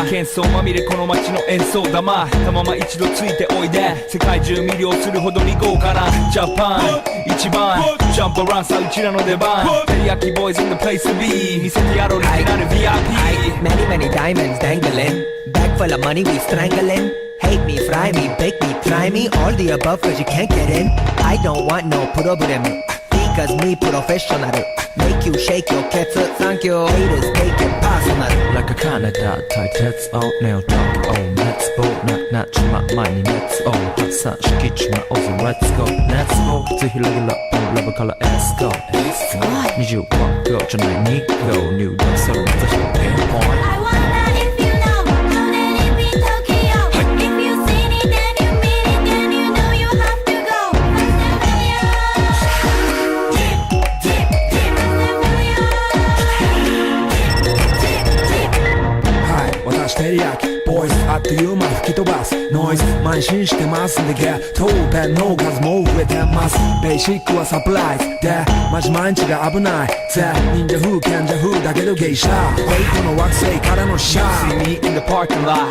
喧騒まみれこの街の演奏玉たまま一度ついておいで世界中魅了するほどに豪華なジャパン一番ジャンプアランさうちらの出番テリヤキボーイズ in the place to be 見せてやろうリジナル VIP Many many diamonds dangling Bag full of money we strangling Hate me, fry me, bake me, try me All the above cause you can't get in I don't want no problem Because me professional Make you shake your cats Thank you Haters take it personal Like a Canada tight heads out Nail talk oh let's go not 마 많이 let's go 확산시키지 마 어서 let's go let's go 또 힐러힐러 love color let's go need you walk go tonight need go new dog solo let's go game onテリヤキボイスあっという間吹き飛ばすノイズ慢心してますんでゲットペンの数も増えてますベーシックはサプライズでマジ毎日が危ないぜ忍者風賢者風だけど芸者フェイクの惑星からのシャー See me in the parking lot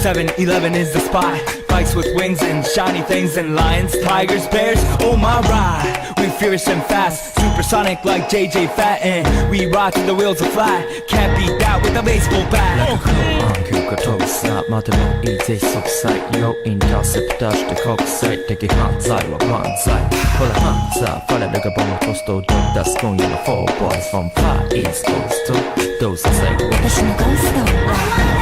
7-Eleven is the spot Bikes with wings and shiny things and lions, tigers, bears, oh my ride We fierce and fast, supersonic like JJ Fat And we ride till the wheels are flat Can't beat that with a baseball bat Like a crow 안큐가 토사 마대로 이제 속사이 인터셉터して国際的犯罪は万歳ほらハンザーファレルがボムコストをドッダス今夜の4 boys from far east coast どうせ最後私のゴースト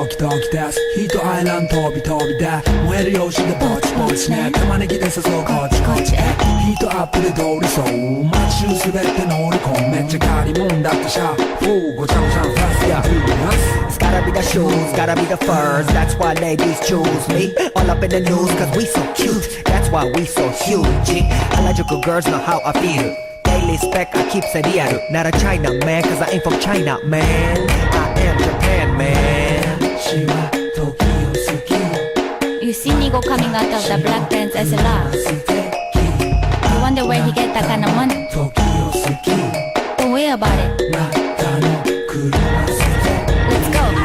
ドキドキですヒートアイランド飛び飛びで燃える用紙でぼちぼちね玉ねぎで誘うこっちこっちへヒートアップで通りそう街中滑って乗り込むめっちゃ借りもんだってシャフーごちゃごちゃファスや It's gotta be the shoes, gotta be the furs That's why ladies choose me All up in the news cause we so cute That's why we so huge Harajuku girls know how I feel Daily spec I keep it real Not a China man cause I ain't from China man I am Japan man You see Nigo coming out of the black pants as a lot You wonder where he get that kind of money Don't worry about it Let's go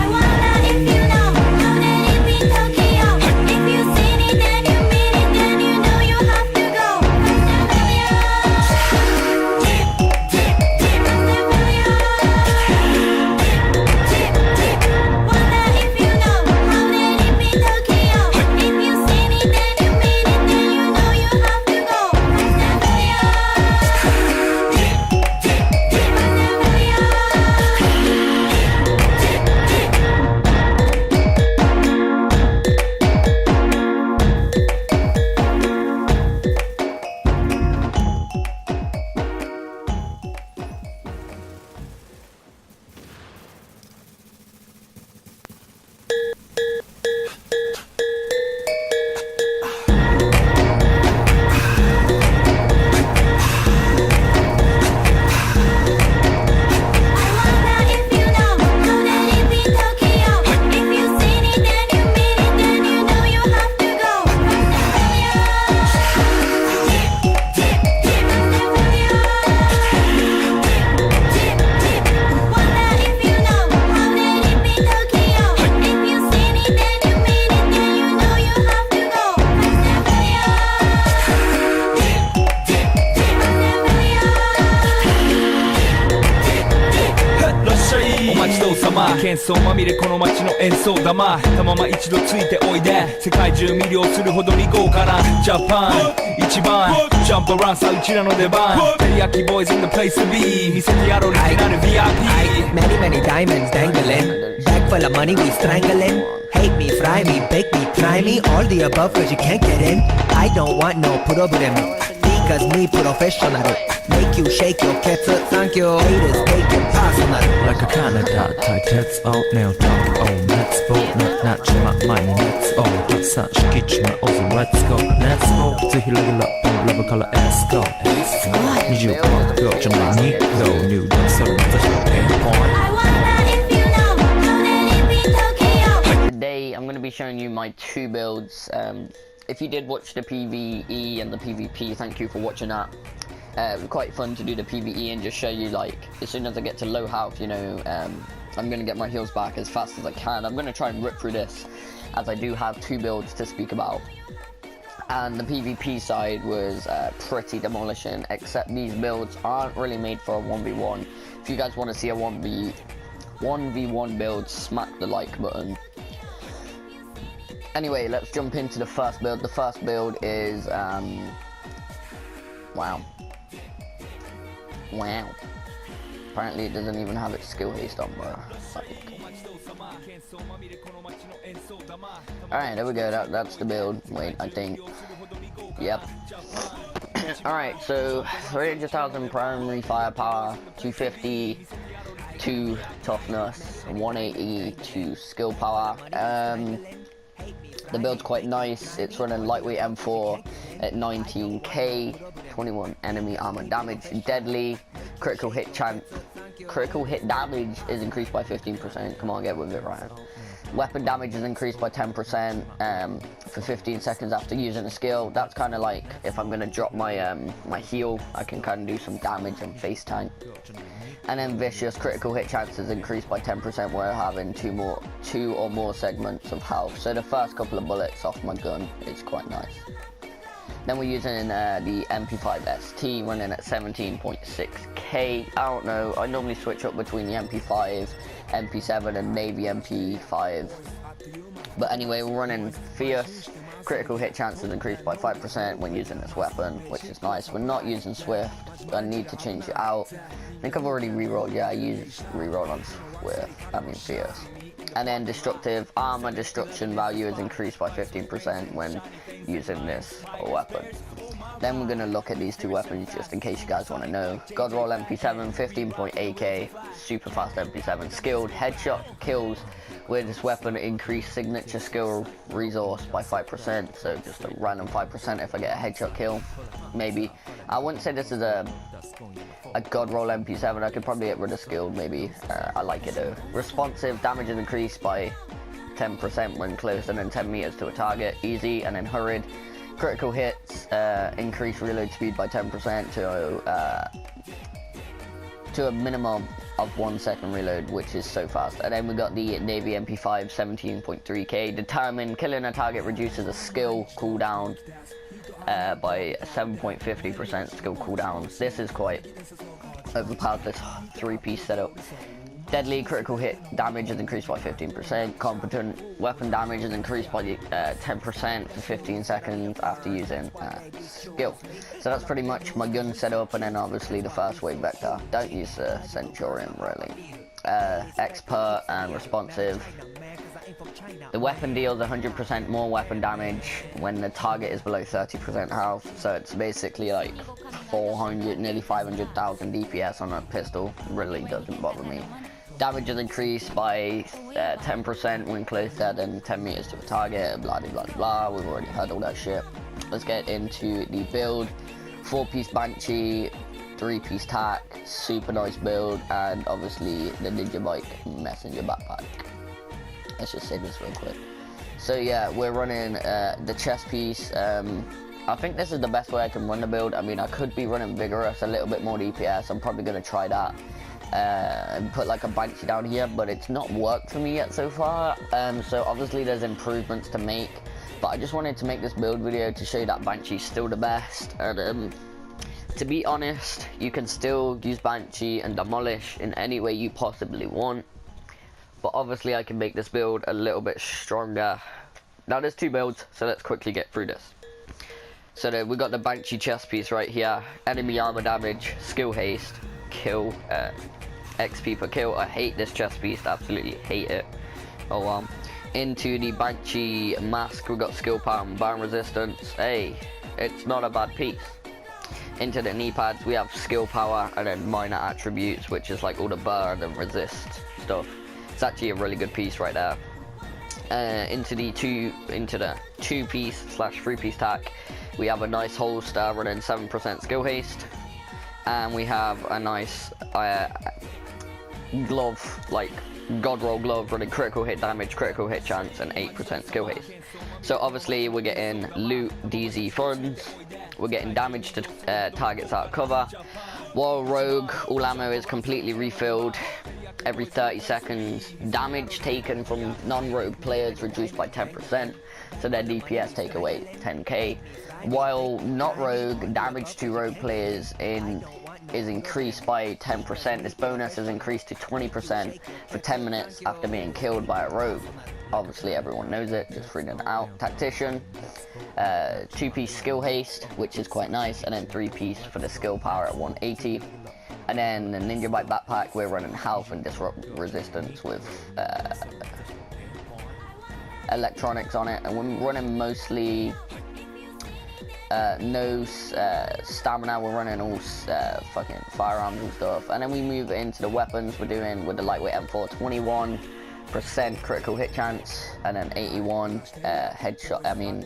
様喧騒まみれこの街の演奏玉たまま一度ついておいで世界中魅了するほどに豪華なジャパン一番ジャンプアランさうちらの出番テリヤキボーイズ in the place to be 見せてやろうリジナル VIP Many many diamonds dangling Bag full of money we strangling Hate me, fry me, bake me, try me All the above cause you can't get in I don't want no problem Because me professional Make you shake your cats Thank you Haters take it personal Like a Canada tight heads out Nail talk oh let's go not 마 많이 let's 화사시키지마 어서 let's go let's go 드힐러길러 level color S고 니지로 뻗고 좀 많이 go new dance 서로 다시 pinpoint Today I'm going to be showing you my two builds. If you did watch the PvE and the PvP, thank you for watching that. It was quite fun to do the PvE and just show you, like, as soon as I get to low health, you know, I'm going to get my heals back as fast as I can. I'm going to try and rip through this, as I do have two builds to speak about. And the PvP side was pretty demolishing, except these builds aren't really made for a 1v1. If you guys want to see a 1v1 build, smack the like button. Anyway, let's jump into the first build. The first build is, wow. Apparently it doesn't even have its skill haste on, bro. Alright, there we go, that's the build. Wait, I think. Yep. Alright, so 300,000 primary firepower, 250 to toughness, 180 to skill power. The build's quite nice. It's running lightweight M4 at 19k, 21 enemy armor damage, deadly, critical hit damage is increased by 15%. Come on, get with it, Ryan. Weapon damage is increased by 10% for 15 seconds after using a skill. That's kind of like if I'm gonna drop my my heal, I can kind of do some damage and face tank. And then vicious critical hit chances increased by 10% where having two or more segments of health. So the first couple of bullets off my gun is quite nice. Then we're using the MP5 ST running at 17.6k. I don't know, I normally switch up between the MP5, MP7 and Navy MP5. But anyway, we're running fierce. Critical hit chances increased by 5% when using this weapon, which is nice. We're not using Swift. I need to change it out. I think I've already rerolled. Yeah, I used reroll on Swift. I mean fierce. And then destructive armor destruction value is increased by 15% when using this weapon. Then we're going to look at these two weapons just in case you guys want to know. Godroll MP7, 15.8k, super fast MP7, skilled headshot kills with this weapon increase signature skill resource by 5%, so just a random 5% if I get a headshot kill, maybe. I wouldn't say this is a Godroll MP7, I could probably get rid of skilled, maybe. I like it though. Responsive damage is increased by 10% when closer than 10 meters to a target, easy. And then hurried. Critical hits increase reload speed by 10% to a minimum of 1 second reload, which is so fast. And then we got the Navy MP5 17.3k. Determined killing a target reduces a skill cooldown by 7.50% skill cooldown. This is quite overpowered, this 3-piece setup. Deadly critical hit damage is increased by 15%. Competent weapon damage is increased by 10% for 15 seconds after using skill. So that's pretty much my gun setup, and then obviously the first wave vector. Don't use the Centurion really. Expert and responsive. The weapon deals 100% more weapon damage when the target is below 30% health. So it's basically like 400, nearly 500,000 DPS on a pistol. Really doesn't bother me. Damage is increased by 10% when closer than 10 meters to a target, blah blah blah. We've already heard all that shit. Let's get into the build. 4-piece Banshee, 3-piece tack, super nice build, and obviously the Ninja Bike messenger backpack. Let's just say this real quick. So yeah, we're running the chest piece. I think this is the best way I can run the build. I mean, I could be running vigorous, a little bit more DPS. I'm probably going to try that and put like a Banshee down here, but it's not worked for me yet so far. So obviously there's improvements to make, but I just wanted to make this build video to show you that Banshee's still the best. And to be honest, you can still use Banshee and demolish in any way you possibly want, but obviously I can make this build a little bit stronger. Now there's two builds, so let's quickly get through this. So we got the Banshee chest piece right here. Enemy armor damage, skill haste, kill, XP per kill. I hate this chest piece, absolutely hate it. Oh well. Into the Banshee mask, we got skill power and burn resistance. Hey, it's not a bad piece. Into the knee pads, we have skill power and then minor attributes, which is like all the burn and resist stuff. It's actually a really good piece right there. into the two-piece / three-piece tack, we have a nice holster running 7% skill haste, and we have a nice glove, like god roll glove, running critical hit damage, critical hit chance, and 8% skill haste. So obviously we're getting loot DZ funds, we're getting damage to targets out of cover. While rogue, all ammo is completely refilled every 30 seconds. Damage taken from non-rogue players reduced by 10%, so their DPS take away 10k. While not rogue, damage to rogue players is increased by 10%. This bonus is increased to 20% for 10 minutes after being killed by a rogue. Obviously everyone knows it, just reading it out. Tactician, two-piece skill haste, which is quite nice, and then three-piece for the skill power at 180. And then the Ninja Bite backpack, we're running health and disrupt resistance with electronics on it, and we're running mostly no stamina. We're running all fucking firearms and stuff. And then we move into the weapons. We're doing with the lightweight M4 21% critical hit chance, and then 81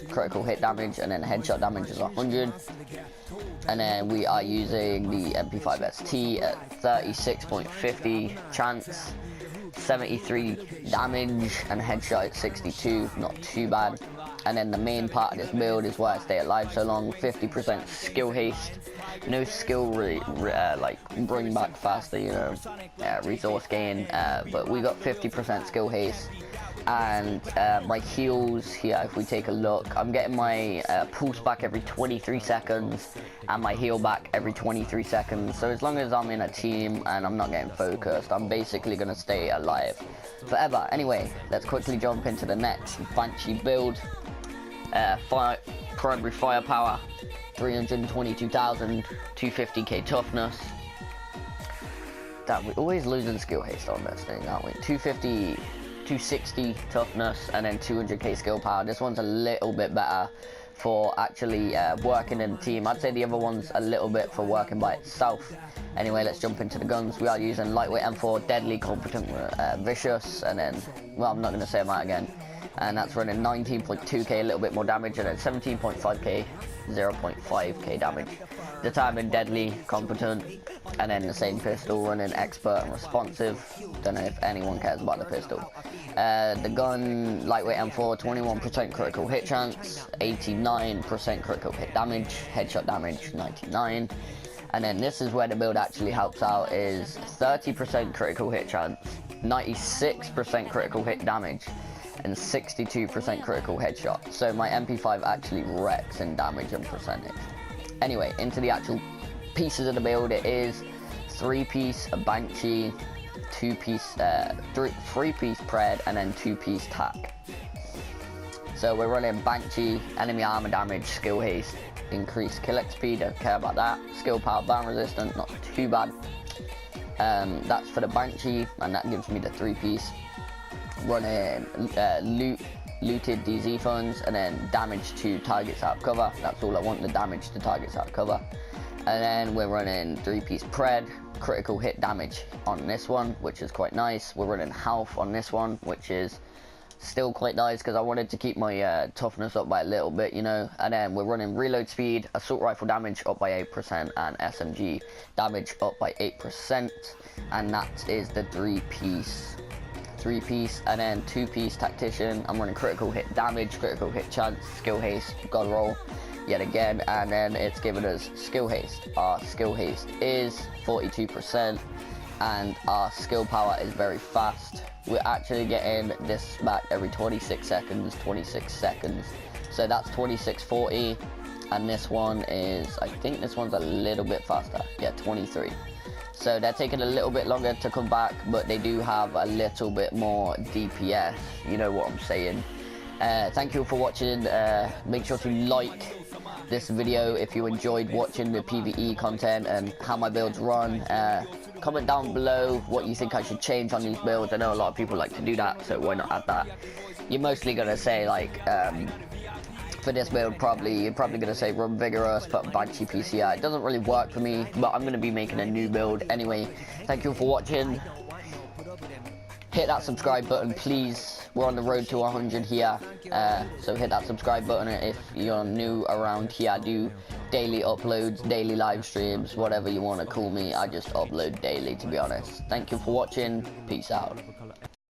critical hit damage, and then headshot damage is 100. And then we are using the MP5 ST at 36.50 chance, 73 damage, and headshot at 62, not too bad. And then the main part of this build is why I stay alive so long, 50% skill haste, no skill like bring back faster, you know, resource gain, but we got 50% skill haste. And my heals here, if we take a look, I'm getting my pulse back every 23 seconds and my heal back every 23 seconds. So as long as I'm in a team and I'm not getting focused, I'm basically going to stay alive forever. Anyway, let's quickly jump into the next Banshee build. Primary firepower, 322,000, 250k toughness. Damn, we're always losing skill haste on this thing, aren't we? 260 toughness, and then 200k skill power. This one's a little bit better for actually working in a team. I'd say the other one's a little bit for working by itself. Anyway, let's jump into the guns. We are using lightweight M4, deadly, competent, vicious, and then, well, I'm not going to say them out again. And that's running 19.2k, a little bit more damage, and then 17.5k, 0.5k damage. Determined, deadly, competent, and then the same pistol running expert and responsive. Don't know if anyone cares about the pistol. The gun, lightweight M4, 21% critical hit chance, 89% critical hit damage, headshot damage 99. And then this is where the build actually helps out, is 30% critical hit chance, 96% critical hit damage, and 62% critical headshot. So my MP5 actually wrecks in damage and percentage. Anyway, into the actual pieces of the build. It is three-piece Banshee, three-piece pred, and then two-piece tack. So we're running Banshee, enemy armor damage, skill haste, increased kill XP, don't care about that. Skill power, burn resistant, not too bad. That's for the Banshee, and that gives me the three-piece. Running looted DZ funds, and then damage to targets out of cover. That's all I want, the damage to targets out of cover. And then we're running three-piece pred, critical hit damage on this one, which is quite nice. We're running health on this one, which is still quite nice because I wanted to keep my toughness up by a little bit, you know. And then we're running reload speed, assault rifle damage up by 8%, and SMG damage up by 8%. And that is the three-piece, and then two-piece tactician. I'm running critical hit damage, critical hit chance, skill haste, god roll yet again, and then it's given us skill haste. Our skill haste is 42%, and our skill power is very fast. We're actually getting this back every 26 seconds, so that's 2640. And this one is, I think this one's a little bit faster, yeah, 23. So they're taking a little bit longer to come back, but they do have a little bit more DPS, you know what I'm saying. Thank you for watching. Make sure to like this video if you enjoyed watching the PvE content and how my builds run. Comment down below what you think I should change on these builds. I know a lot of people like to do that, so why not add that? You're mostly gonna say like, for this build, you're probably going to say run vigorous, put Banshee PCI. It doesn't really work for me, but I'm going to be making a new build anyway. Thank you for watching. hit that subscribe button, please. We're on the road to 100 here, so hit that subscribe button if you're new around here. I do daily uploads, daily live streams, whatever you want to call me. I just upload daily, to be honest. Thank you for watching. Peace out.